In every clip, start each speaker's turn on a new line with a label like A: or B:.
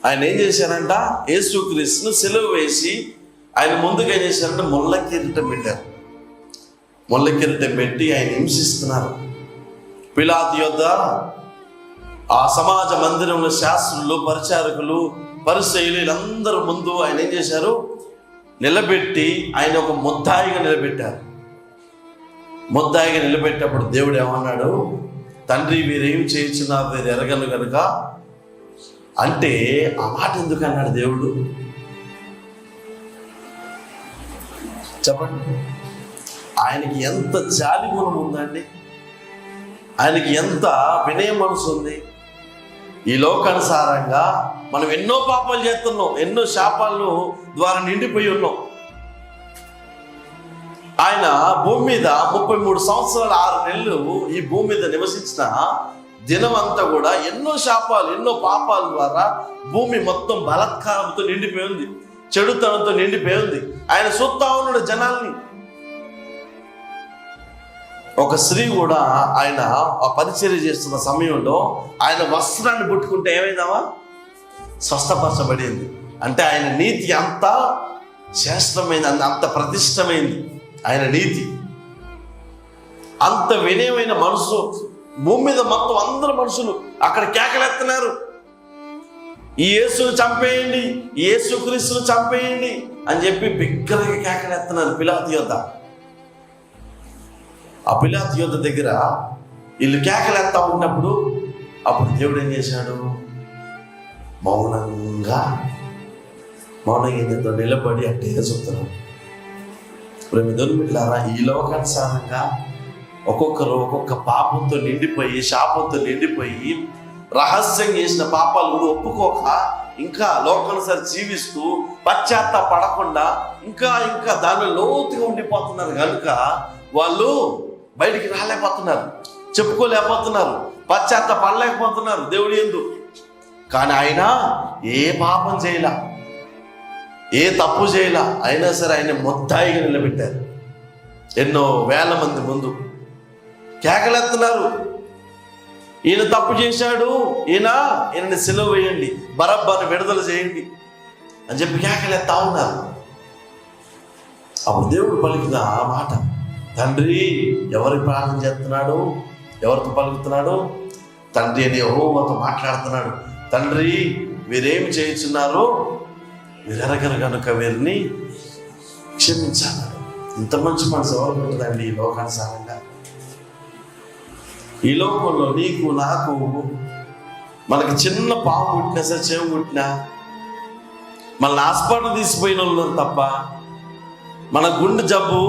A: ఆయన ఏం చేశారంట, యేసుక్రీస్తును సిలువ వేసి ఆయన ముందుకు ఏం చేశారంటే ముళ్ళ కిరీటం పెట్టారు. ముళ్ళ కిరీటం పెట్టి ఆయన హింసిస్తున్నారు. పిలాతు యొద్ద ఆ సమాజ మందిరంలో శాస్త్రులు, పరిచారకులు, పరిసయ్యులు వీళ్ళందరూ ముందు ఆయన ఏం చేశారు, నిలబెట్టి ఆయన ఒక ముద్దాయిగా నిలబెట్టారు. ముద్దాయిగా నిలబెట్టినప్పుడు దేవుడు ఏమన్నాడు, తండ్రి వీరేం చేయించున్నారు వీరు ఎరగను కనుక అంటే, ఆ మాట ఎందుకు అన్నాడు దేవుడు చెప్పండి? ఆయనకి ఎంత జాలి గుణం ఉందండి, ఆయనకి ఎంత వినయ మనసు ఉంది. ఈ లోకానుసారంగా మనం ఎన్నో పాపాలు చేస్తున్నాం, ఎన్నో శాపాలను ద్వారా నిండిపోయి ఉన్నాం. ఆయన భూమి మీద 33 సంవత్సరాలు 6 నెలలు ఈ భూమి మీద నివసించిన దినం అంతా కూడా ఎన్నో శాపాలు, ఎన్నో పాపాల ద్వారా భూమి మొత్తం బలాత్కారంతో నిండిపోయి ఉంది, చెడుతనంతో నిండిపోయి ఉంది. ఆయన చూస్తా ఉన్నాడు జనాల్ని. ఒక స్త్రీ కూడా ఆయన ఆ పరిచర్య చేస్తున్న సమయంలో ఆయన వస్త్రాన్ని పుట్టుకుంటే ఏమైందావా, స్వస్థపరచబడింది. అంటే ఆయన నీతి అంత శ్రేష్టమైంది, అంత ప్రతిష్టమైంది. ఆయన నీతి అంత వినయమైన మనసు. భూమి మీద మొత్తం అందరు మనుషులు అక్కడ కేకలెత్తున్నారు, ఈ యేసును చంపేయండి, ఈ యేసుక్రీస్తును చంపేయండి అని చెప్పి బిగ్గరగా కేకలెత్తున్నారు పిలాతు యొద్ద. ఆ పిలాతు యొద్ద దగ్గర వీళ్ళు కేకలెత్తా ఉన్నప్పుడు అప్పుడు దేవుడు ఏం చేశాడు, మౌనంగా నిలబడి అట్టే చూస్తున్నాడు. ఇప్పుడు మీ దొరికిట్లారా, ఈ లోకానుసారంగా ఒక్కొక్కరు ఒక్కొక్క పాపంతో నిండిపోయి, శాపంతో నిండిపోయి, రహస్యంగా చేసిన పాపాలు కూడా ఒప్పుకోక ఇంకా లోకానుసారి జీవిస్తూ పశ్చాత్తాపడకుండా ఇంకా ఇంకా దానిలో లోతుగా ఉండిపోతున్నారు కనుక వాళ్ళు బయటికి రాలేకపోతున్నారు, చెప్పుకోలేకపోతున్నారు, పశ్చాత్తాపడలేకపోతున్నారు దేవుడి యందు. కానీ ఆయన ఏ పాపం చేయలా, ఏ తప్పు చేయలా, అయినా సరే ఆయన ముద్దాయిగా నిలబెట్టారు. ఎన్నో వేల మంది ముందు కేకలెత్తున్నారు, ఈయన తప్పు చేశాడు, ఈయనని సిలువ వేయండి, బరబ్బను విడుదల చేయండి అని చెప్పి కేకలెత్తా ఉన్నారు. అప్పుడు దేవుడు పలికిన ఆ మాట, తండ్రి ఎవరికి ప్రార్థన చేస్తున్నాడు, ఎవరితో పలుకుతున్నాడు, తండ్రి అని యెహోవాతో మాట్లాడుతున్నాడు. తండ్రి వీరేమి చేయించున్నారు, వీరెరగరు కనుక వీరిని క్షమించాలి. ఇంత మంచి మనసు ఎవరికి ఉంటుందండి ఈ లోకానుసారంగా? ఈ లోకంలో నీకు నాకు మనకి చిన్న పాము పుట్టినా సరే, చెవు పుట్టినా మనల్ని హాస్పిటల్ తీసిపోయిన వాళ్ళు తప్ప, మన గుండె జబ్బు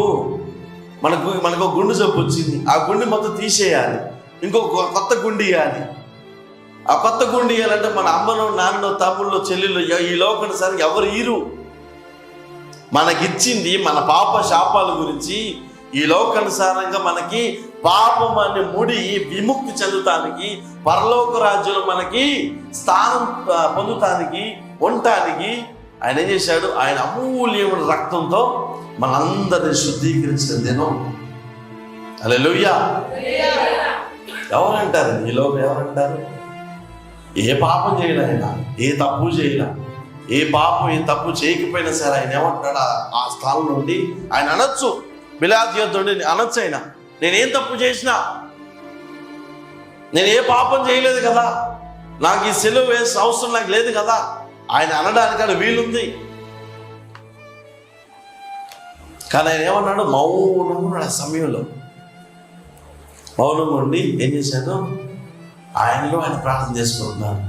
A: మనకు గుండె జబ్బు వచ్చింది, ఆ గుండె మొత్తం తీసేయాలి, ఇంకొక కొత్త గుండె ఇవ్వాలి. ఆ కొత్త గుండె ఇవ్వాలంటే మన అమ్మనో నాన్ననో తమ్ముళ్ళో చెల్లెళ్ళు ఈ లోకానుసారంగా ఎవరు ఈరు. మనకిచ్చింది మన పాప శాపాల గురించి, ఈ లోకానుసారంగా మనకి పాపం అనే ముడి విముక్తి చెందుతానికి, పరలోక రాజ్యంలో మనకి స్థానం పొందుతానికి, ఉండటానికి ఆయన ఏం చేశాడు, ఆయన అమూల్యమైన రక్తంతో మనందరినీ శుద్ధీకరించిన దినం. హల్లెలూయా. ఎవరంటారు ఈ లోకం, ఎవరంటారు? ఏ పాపం చేయలే ఆయన, ఏ తప్పు చేయలే, ఏ పాపం ఏ తప్పు చేయకపోయినా సరే ఆయన ఏమంటాడు, ఆ స్థానం నుండి ఆయన అనొచ్చు, పిలాతు యొద్ద నుండి అనొచ్చు, ఆయన నేనేం తప్పు చేసినా, నేను ఏ పాపం చేయలేదు కదా, నాకు ఈ సిలువ వేసే అవసరం నాకు లేదు కదా, ఆయన అనడానికి వీలుంది. కానీ ఆయన ఏమన్నాడు, మౌనంగా ఉన్నాడు. ఆ సమయంలో మౌనంగా ఉండి ఏం చేశాడు, ఆయనలో ఆయన ప్రార్థన చేసుకుంటున్నాడు.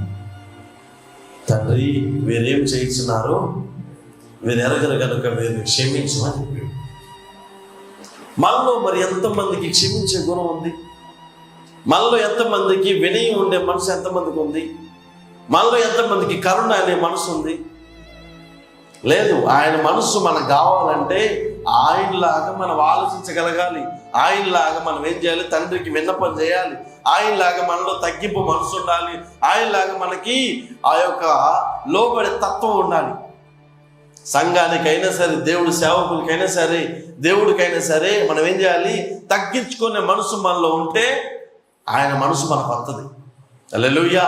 A: తండ్రి వీరేం చేయించున్నారు, వీరు ఎరగరు కనుక వీరిని క్షమించమని చెప్పాడు. మనలో మరి ఎంతమందికి క్షమించే గుణం ఉంది? మనలో ఎంతమందికి వినయం ఉండే మనసు ఎంతమందికి ఉంది? మనలో ఎంతమందికి కరుణ అనే మనసు ఉంది? లేదు. ఆయన మనసు మనకు కావాలంటే ఆయనలాగా మనం ఆలోచించగలగాలి, ఆయనలాగా మనం ఏం చేయాలి, తండ్రికి విన్నపం చేయాలి, ఆయనలాగా మనలో తగ్గింపు మనసు ఉండాలి, ఆయనలాగా మనకి ఆ యొక్క లోబడే తత్వం ఉండాలి. సంఘానికైనా సరే, దేవుడి సేవకులకైనా సరే, దేవుడికైనా సరే మనం ఏం చేయాలి, తగ్గించుకునే మనసు మనలో ఉంటే ఆయన మనసు మనకు వస్తుంది. హల్లెలూయా.